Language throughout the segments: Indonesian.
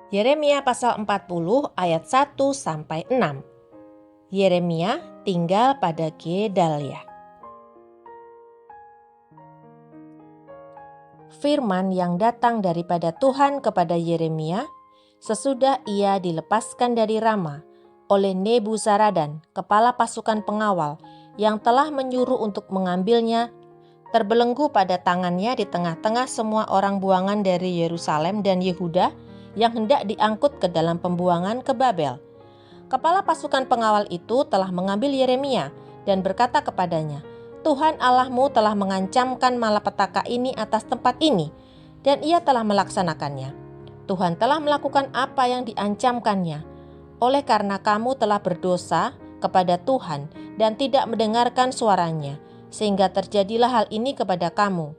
Yeremia pasal 40 ayat 1-6. Yeremia tinggal pada Gedalia. Firman yang datang daripada Tuhan kepada Yeremia sesudah ia dilepaskan dari Rama oleh Nebuzaradan, kepala pasukan pengawal, yang telah menyuruh untuk mengambilnya, terbelenggu pada tangannya di tengah-tengah semua orang buangan dari Yerusalem dan Yehuda yang hendak diangkut ke dalam pembuangan ke Babel. Kepala pasukan pengawal itu telah mengambil Yeremia dan berkata kepadanya, Tuhan Allahmu telah mengancamkan malapetaka ini atas tempat ini, dan ia telah melaksanakannya. Tuhan telah melakukan apa yang diancamkannya. Oleh karena kamu telah berdosa kepada Tuhan dan tidak mendengarkan suaranya, sehingga terjadilah hal ini kepada kamu.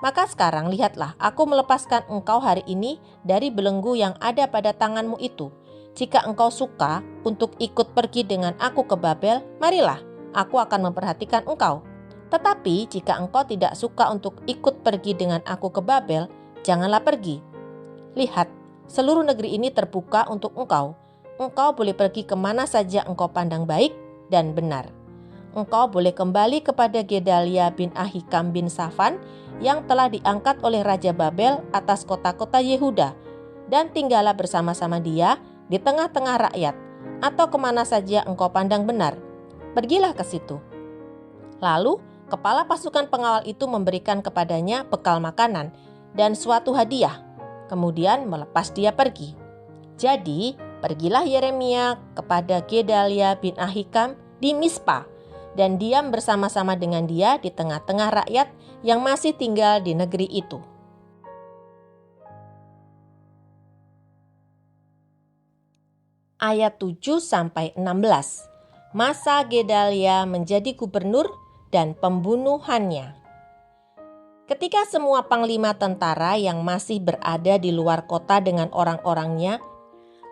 Maka sekarang lihatlah, aku melepaskan engkau hari ini dari belenggu yang ada pada tanganmu itu. Jika engkau suka untuk ikut pergi dengan aku ke Babel, marilah, aku akan memperhatikan engkau. Tetapi jika engkau tidak suka untuk ikut pergi dengan aku ke Babel, janganlah pergi. Lihat, seluruh negeri ini terbuka untuk engkau. Engkau boleh pergi kemana saja engkau pandang baik dan benar. Engkau boleh kembali kepada Gedalia bin Ahikam bin Safan yang telah diangkat oleh Raja Babel atas kota-kota Yehuda, dan tinggallah bersama-sama dia di tengah-tengah rakyat, atau kemana saja engkau pandang benar. Pergilah ke situ. Lalu kepala pasukan pengawal itu memberikan kepadanya bekal makanan dan suatu hadiah, kemudian melepas dia pergi. Jadi pergilah Yeremia kepada Gedalia bin Ahikam di Mispa, dan diam bersama-sama dengan dia di tengah-tengah rakyat yang masih tinggal di negeri itu. Ayat 7-16. Masa Gedalia menjadi gubernur dan pembunuhannya. Ketika semua panglima tentara yang masih berada di luar kota dengan orang-orangnya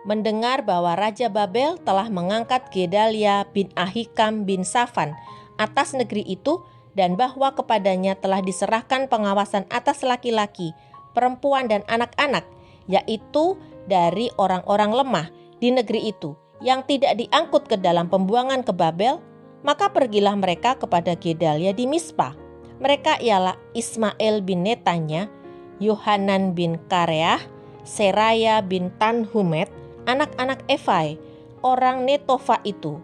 mendengar bahwa Raja Babel telah mengangkat Gedalia bin Ahikam bin Safan atas negeri itu, dan bahwa kepadanya telah diserahkan pengawasan atas laki-laki, perempuan dan anak-anak, yaitu dari orang-orang lemah di negeri itu yang tidak diangkut ke dalam pembuangan ke Babel, maka pergilah mereka kepada Gedalia di Mispa. Mereka ialah Ismail bin Netanya, Yohanan bin Kareah, Seraya bin Tanhumet, anak-anak Efai, orang Netofa itu,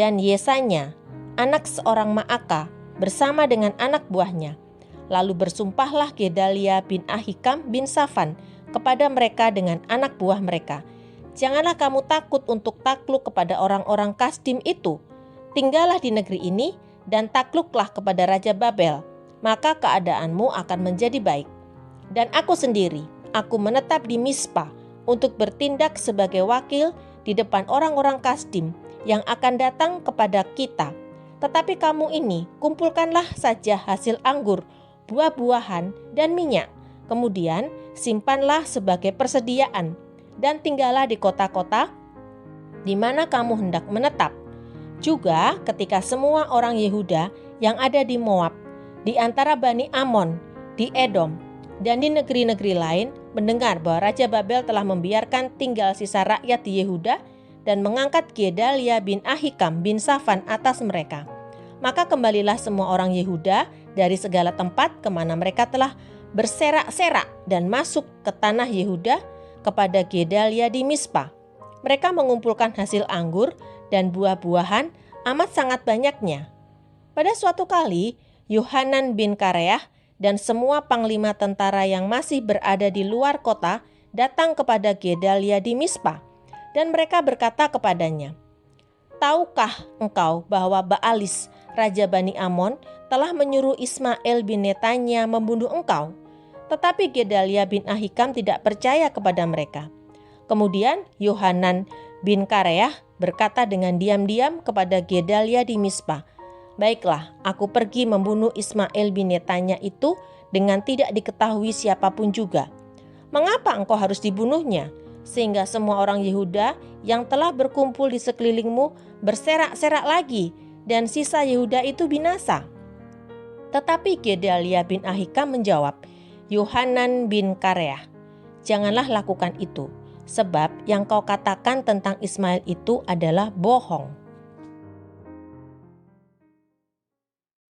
dan Yesanya, anak seorang Maaka, bersama dengan anak buahnya. Lalu bersumpahlah Gedalia bin Ahikam bin Safan kepada mereka dengan anak buah mereka, janganlah kamu takut untuk takluk kepada orang-orang Kasdim itu. Tinggallah di negeri ini dan takluklah kepada Raja Babel, maka keadaanmu akan menjadi baik. Dan aku sendiri, aku menetap di Mispa untuk bertindak sebagai wakil di depan orang-orang Kasdim yang akan datang kepada kita. Tetapi kamu ini, kumpulkanlah saja hasil anggur, buah-buahan, dan minyak. Kemudian simpanlah sebagai persediaan, dan tinggallah di kota-kota di mana kamu hendak menetap. Juga ketika semua orang Yehuda yang ada di Moab, di antara Bani Amon, di Edom, dan di negeri-negeri lain mendengar bahwa Raja Babel telah membiarkan tinggal sisa rakyat di Yehuda dan mengangkat Gedalia bin Ahikam bin Safan atas mereka, maka kembalilah semua orang Yehuda dari segala tempat kemana mereka telah berserak-serak dan masuk ke tanah Yehuda kepada Gedalia di Mispa. Mereka mengumpulkan hasil anggur dan buah-buahan amat sangat banyaknya. Pada suatu kali, Yohanan bin Kareah dan semua panglima tentara yang masih berada di luar kota datang kepada Gedalia di Mispa, dan mereka berkata kepadanya, tahukah engkau bahwa Baalis, Raja Bani Amon, telah menyuruh Ismail bin Netanya membunuh engkau? Tetapi Gedalia bin Ahikam tidak percaya kepada mereka. Kemudian Yohanan bin Kareah berkata dengan diam-diam kepada Gedalia di Mispa, baiklah, aku pergi membunuh Ismail bin Netanya itu dengan tidak diketahui siapapun juga. Mengapa engkau harus dibunuhnya? Sehingga semua orang Yehuda yang telah berkumpul di sekelilingmu berserak-serak lagi, dan sisa Yehuda itu binasa. Tetapi Gedalia bin Ahikam menjawab Yohanan bin Kareah, janganlah lakukan itu, sebab yang kau katakan tentang Ismail itu adalah bohong.